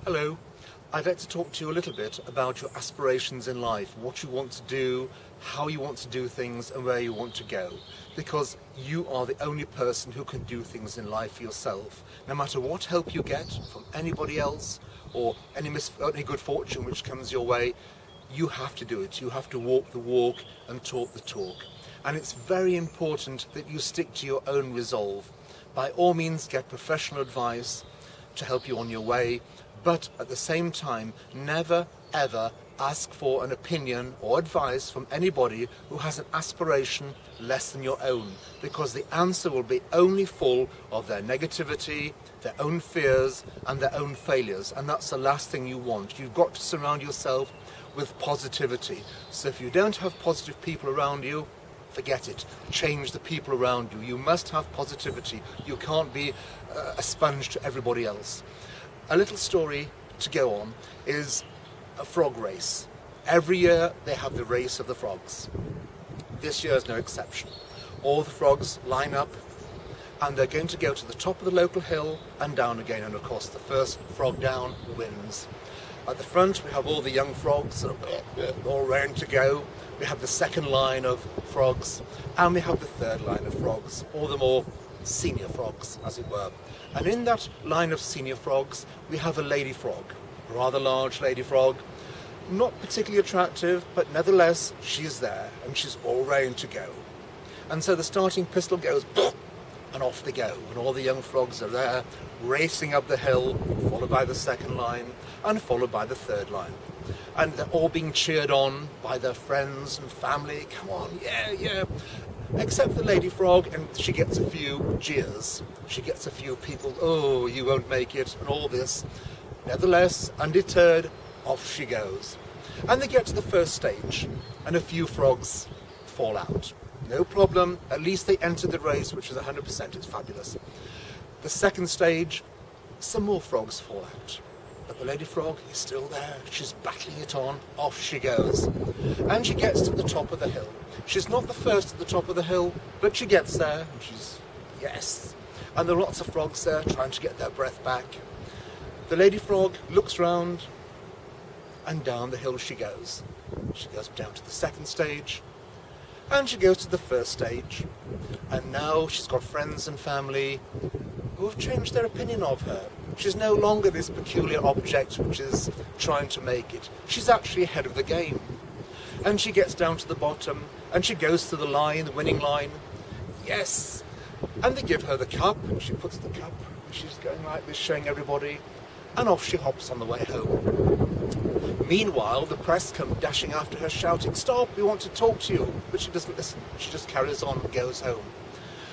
Hello. I'd like to talk to you a little bit about your aspirations in life, what you want to do, how you want to do things, and where you want to go. Because you are the only person who can do things in life for yourself. No matter what help you get from anybody else, or any good fortune which comes your way, you have to do it. You have to walk the walk and talk the talk. And it's very important that you stick to your own resolve. By all means, get professional advice to help you on your way, but at the same time, never ever ask for an opinion or advice from anybody who has an aspiration less than your own, because the answer will be only full of their negativity, their own fears and their own failures, and that's the last thing you want. You've got to surround yourself with positivity. So if you don't have positive people around you, forget it. Change the people around you. You must have positivity. You can't be a sponge to everybody else. A little story to go on is a frog race. Every year they have the race of the frogs. This year is no exception. All the frogs line up and they're going to go to the top of the local hill and down again, and of course the first frog down wins. At the front we have all the young frogs all round to go. We have the second line of frogs and we have the third line of frogs, all the more senior frogs as it were. And in that line of senior frogs we have a lady frog, a rather large lady frog, not particularly attractive, but nevertheless she's there and she's all round to go. And so the starting pistol goes and off they go, and all the young frogs are there racing up the hill, followed by the second line and followed by the third line. And they're all being cheered on by their friends and family. Come on, yeah. Except the lady frog, and she gets a few jeers. She gets a few people, oh, you won't make it, and all this. Nevertheless, undeterred, off she goes. And they get to the first stage, and a few frogs fall out. No problem, at least they entered the race, which is 100%, it's fabulous. The second stage, some more frogs fall out. But the lady frog is still there. She's battling it on. Off she goes. And she gets to the top of the hill. She's not the first at the top of the hill, but she gets there. And she's, yes. And there are lots of frogs there trying to get their breath back. The lady frog looks round and down the hill she goes. She goes down to the second stage. And she goes to the first stage. And now she's got friends and family who have changed their opinion of her. She's no longer this peculiar object which is trying to make it. She's actually ahead of the game. And she gets down to the bottom and she goes to the line, the winning line. Yes! And they give her the cup and she puts the cup and she's going like this, showing everybody, and off she hops on the way home. Meanwhile, the press come dashing after her shouting, "Stop, we want to talk to you." But she doesn't listen. She just carries on and goes home.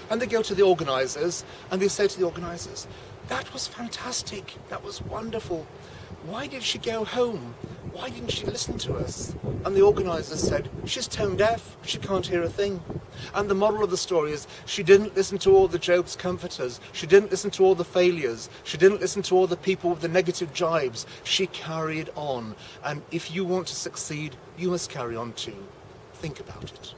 And they go to the organisers and they say to the organisers, "That was fantastic, that was wonderful. Why did she go home? Why didn't she listen to us?" And the organisers said, "She's tone deaf, she can't hear a thing." And the moral of the story is, she didn't listen to all the Job's comforters, she didn't listen to all the failures, she didn't listen to all the people with the negative jibes, she carried on. And if you want to succeed, you must carry on too. Think about it.